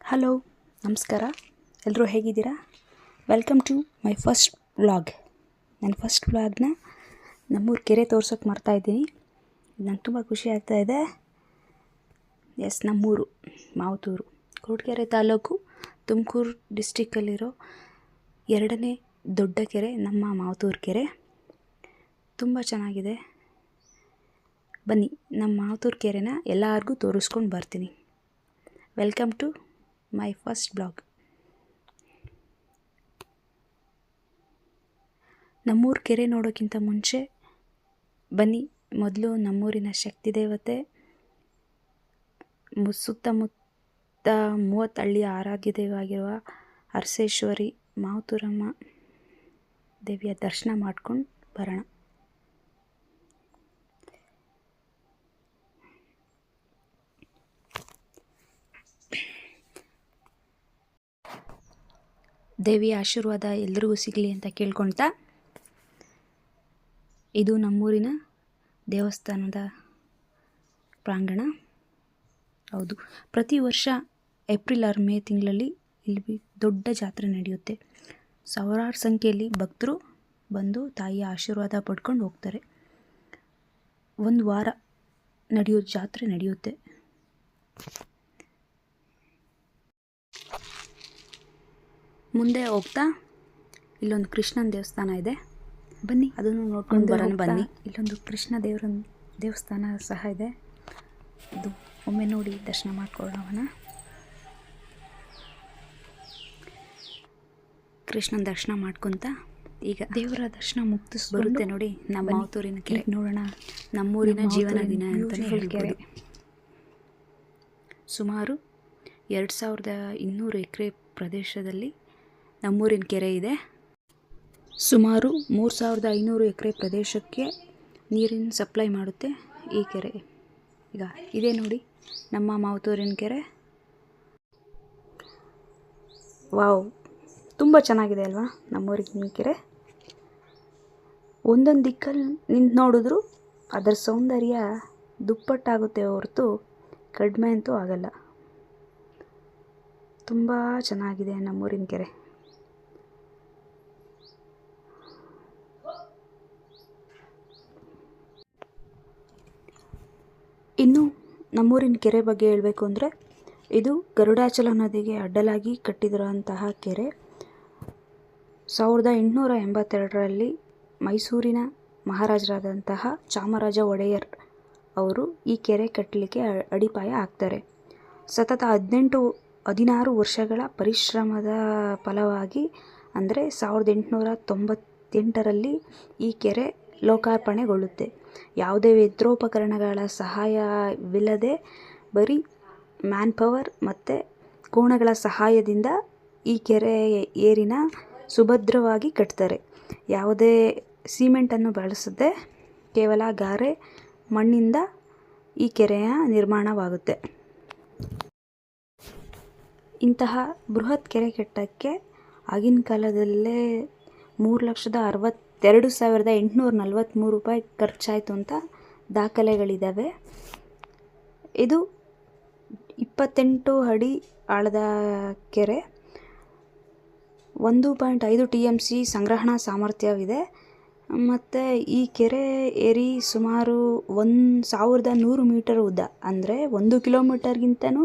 Hello, ನಮಸ್ಕಾರ. ಎಲ್ಲರೂ ಹೇಗಿದ್ದೀರಾ? Welcome to my first vlog. ನನ್ನ ಫಸ್ಟ್ ವ್ಲಾಗ್ನ ನಮ್ಮೂರು ಕೆರೆ ತೋರ್ಸೋಕ್ಕೆ ಮಾಡ್ತಾಯಿದ್ದೀನಿ. ನಂಗೆ ತುಂಬ ಖುಷಿ ಆಗ್ತಾಯಿದೆ. ಎಸ್, ನಮ್ಮೂರು ಮಾವತೂರು, ಕೊರಟಗೆರೆ ತಾಲೂಕು, ತುಮಕೂರು ಡಿಸ್ಟಿಕ್ಕಲ್ಲಿರೋ ಎರಡನೇ ದೊಡ್ಡ ಕೆರೆ ನಮ್ಮ ಮಾವತೂರು ಕೆರೆ. ತುಂಬ ಚೆನ್ನಾಗಿದೆ. ಬನ್ನಿ, ನಮ್ಮ ಮಾವತೂರು ಕೆರೆನ ಎಲ್ಲರಿಗೂ ತೋರಿಸ್ಕೊಂಡು ಬರ್ತೀನಿ. Welcome to my first blog. ನಮ್ಮೂರು ಕೆರೆ ನೋಡೋಕ್ಕಿಂತ ಮುಂಚೆ ಬನ್ನಿ, ಮೊದಲು ನಮ್ಮೂರಿನ ಶಕ್ತಿ ದೇವತೆ, ಸುತ್ತಮುತ್ತ 30 ಹಳ್ಳಿಯ ಆರಾಧ್ಯ ದೇವಾಗಿರುವ ಹರಸೇಶ್ವರಿ ಮಾವತೂರಮ್ಮ ದೇವಿಯ ದರ್ಶನ ಮಾಡ್ಕೊಂಡು ಬರೋಣ. ದೇವಿಯ ಆಶೀರ್ವಾದ ಎಲ್ರಿಗೂ ಸಿಗಲಿ ಅಂತ ಕೇಳ್ಕೊಳ್ತಾ, ಇದು ನಮ್ಮೂರಿನ ದೇವಸ್ಥಾನದ ಪ್ರಾಂಗಣ. ಹೌದು, ಪ್ರತಿ ವರ್ಷ ಏಪ್ರಿಲ್ ಆರ್ ಮೇ ತಿಂಗಳಲ್ಲಿ ಇಲ್ಲಿ ದೊಡ್ಡ ಜಾತ್ರೆ ನಡೆಯುತ್ತೆ. ಸಾವಿರಾರು ಸಂಖ್ಯೆಯಲ್ಲಿ ಭಕ್ತರು ಬಂದು ತಾಯಿಯ ಆಶೀರ್ವಾದ ಪಡ್ಕೊಂಡು ಹೋಗ್ತಾರೆ. ಒಂದು ವಾರ ಜಾತ್ರೆ ನಡೆಯುತ್ತೆ. ಮುಂದೆ ಹೋಗ್ತಾ ಇಲ್ಲೊಂದು ಕೃಷ್ಣನ ದೇವಸ್ಥಾನ ಇದೆ, ಬನ್ನಿ ಅದನ್ನು ನೋಡ್ಕೊಂಡು ಬರೋಣ. ಬನ್ನಿ, ಇಲ್ಲೊಂದು ಕೃಷ್ಣ ದೇವಸ್ಥಾನ ಸಹ ಇದೆ. ಅದು ಒಮ್ಮೆ ನೋಡಿ ದರ್ಶನ ಮಾಡ್ಕೊಳ್ಳೋಣ. ಕೃಷ್ಣನ ದರ್ಶನ ಮಾಡ್ಕೊತ ಈಗ ದೇವರ ದರ್ಶನ ಬರುತ್ತೆ ನೋಡಿ. ನಮ್ಮ ಮಾವತೂರಿನ ಕೆರೆ ನೋಡೋಣ. ನಮ್ಮೂರಿನ ಜೀವನ ದಿನ ಅಂತಲೇ ಹೇಳ್ಬೋದು. ಸುಮಾರು 2200 ಎಕರೆ ಪ್ರದೇಶದಲ್ಲಿ ನಮ್ಮೂರಿನ ಕೆರೆ ಇದೆ. ಸುಮಾರು 3500 ಎಕರೆ ಪ್ರದೇಶಕ್ಕೆ ನೀರಿನ ಸಪ್ಲೈ ಮಾಡುತ್ತೆ ಈ ಕೆರೆ. ಈಗ ಇದೇ ನೋಡಿ ನಮ್ಮ ಮಾವತೂರಿನ ಕೆರೆ. ವಾವ್, ತುಂಬ ಚೆನ್ನಾಗಿದೆ ಅಲ್ವಾ ನಮ್ಮೂರಿನ ಕೆರೆ. ಒಂದೊಂದು ದಿಕ್ಕಲ್ಲಿ ನಿಂತು ನೋಡಿದ್ರು ಅದರ ಸೌಂದರ್ಯ ದುಪ್ಪಟ್ಟಾಗುತ್ತೆ ಹೊರತು ಕಡಿಮೆ ಅಂತೂ ಆಗಲ್ಲ. ತುಂಬ ಚೆನ್ನಾಗಿದೆ ನಮ್ಮೂರಿನ ಕೆರೆ. ಇನ್ನು ನಮ್ಮೂರಿನ ಕೆರೆ ಬಗ್ಗೆ ಹೇಳಬೇಕು ಅಂದರೆ, ಇದು ಗರುಡಾಚಲ ನದಿಗೆ ಅಡ್ಡಲಾಗಿ ಕಟ್ಟಿದಿರುವಂತಹ ಕೆರೆ. 1882ರಲ್ಲಿ ಮೈಸೂರಿನ ಮಹಾರಾಜರಾದಂತಹ ಚಾಮರಾಜ ಒಡೆಯರ್ ಅವರು ಈ ಕೆರೆ ಕಟ್ಟಲಿಕ್ಕೆ ಅಡಿಪಾಯ ಹಾಕ್ತಾರೆ. ಸತತ 16 ವರ್ಷಗಳ ಪರಿಶ್ರಮದ ಫಲವಾಗಿ ಅಂದರೆ 1898ರಲ್ಲಿ ಈ ಕೆರೆ ಲೋಕಾರ್ಪಣೆಗೊಳ್ಳುತ್ತೆ. ಯಾವುದೇ ಯಂತ್ರೋಪಕರಣಗಳ ಸಹಾಯವಿಲ್ಲದೆ ಬರೀ ಮ್ಯಾನ್ ಪವರ್ ಮತ್ತು ಕೋಣಗಳ ಸಹಾಯದಿಂದ ಈ ಕೆರೆ ಏರಿನ ಸುಭದ್ರವಾಗಿ ಕಟ್ತಾರೆ. ಯಾವುದೇ ಸಿಮೆಂಟನ್ನು ಬಳಸದೆ ಕೇವಲ ಗಾರೆ ಮಣ್ಣಿಂದ ಈ ಕೆರೆಯ ನಿರ್ಮಾಣವಾಗುತ್ತೆ. ಇಂತಹ ಬೃಹತ್ ಕೆರೆ ಕಟ್ಟಕ್ಕೆ ಆಗಿನ ಕಾಲದಲ್ಲೇ 3,62,843 ರೂಪಾಯಿ ಖರ್ಚಾಯಿತು ಅಂತ ದಾಖಲೆಗಳಿದ್ದಾವೆ. ಇದು 28 ಅಡಿ ಆಳದ ಕೆರೆ. 1.5 TMC ಸಂಗ್ರಹಣಾ ಸಾಮರ್ಥ್ಯವಿದೆ. ಮತ್ತು ಈ ಕೆರೆ ಏರಿ ಸುಮಾರು 1100 ಮೀಟರ್ ಉದ್ದ, ಅಂದರೆ 1 ಕಿಲೋಮೀಟರ್ಗಿಂತನೂ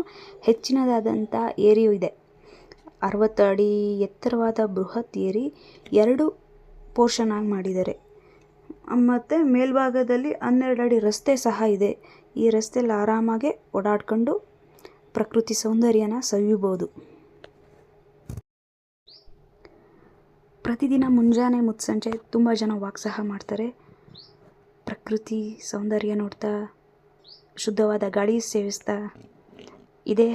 ಹೆಚ್ಚಿನದಾದಂಥ ಏರಿಯೂ ಇದೆ. 60 ಅಡಿ ಎತ್ತರವಾದ ಬೃಹತ್ ಏರಿ 2 ಪೋರ್ಷನ್ ಆಗಿ ಮಾಡಿದ್ದಾರೆ. ಮತ್ತು ಮೇಲ್ಭಾಗದಲ್ಲಿ 12 ಅಡಿ ರಸ್ತೆ ಸಹ ಇದೆ. ಈ ರಸ್ತೆಯಲ್ಲಿ ಆರಾಮಾಗೆ ಓಡಾಡ್ಕೊಂಡು ಪ್ರಕೃತಿ ಸೌಂದರ್ಯನ ಸವಿಬೋದು. ಪ್ರತಿದಿನ ಮುಂಜಾನೆ ಮುತ್ಸಂಜೆ ತುಂಬ ಜನ ವಾಕ್ ಸಹ ಮಾಡ್ತಾರೆ. ಪ್ರಕೃತಿ ಸೌಂದರ್ಯ ನೋಡ್ತಾ, ಶುದ್ಧವಾದ ಗಾಳಿ ಸೇವಿಸ್ತಾ ಇದೇ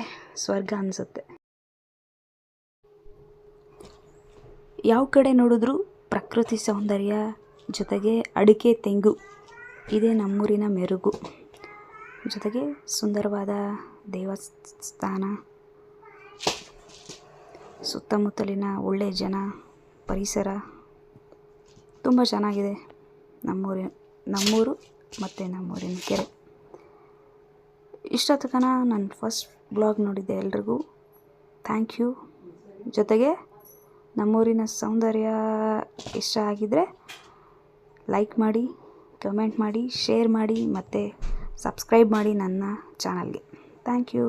ಸ್ವರ್ಗ ಅನಿಸುತ್ತೆ. ಯಾವ ಕಡೆ ನೋಡಿದ್ರೂ ಪ್ರಕೃತಿ ಸೌಂದರ್ಯ ಜೊತೆಗೆ ಅಡಿಕೆ ತೆಂಗು, ಇದೇ ನಮ್ಮೂರಿನ ಮೆರುಗು. ಜೊತೆಗೆ ಸುಂದರವಾದ ದೇವಸ್ಥಾನ, ಸುತ್ತಮುತ್ತಲಿನ ಒಳ್ಳೆಯ ಜನ, ಪರಿಸರ ತುಂಬ ಚೆನ್ನಾಗಿದೆ ನಮ್ಮೂರು ಮತ್ತು ನಮ್ಮೂರಿನ ಕೆರೆ. ಇಷ್ಟೊತ್ತು ತನಕ ನನ್ನ ಫಸ್ಟ್ ಬ್ಲಾಗ್ ನೋಡಿದ್ದೆ ಎಲ್ರಿಗೂ ಥ್ಯಾಂಕ್ ಯು. ಜೊತೆಗೆ ನಮ್ಮೂರಿನ ಸೌಂದರ್ಯ ಇಷ್ಟ ಆಗಿದ್ದರೆ ಲೈಕ್ ಮಾಡಿ, ಕಮೆಂಟ್ ಮಾಡಿ, ಶೇರ್ ಮಾಡಿ ಮತ್ತು ಸಬ್ಸ್ಕ್ರೈಬ್ ಮಾಡಿ ನನ್ನ ಚಾನಲ್ಗೆ. Thank you.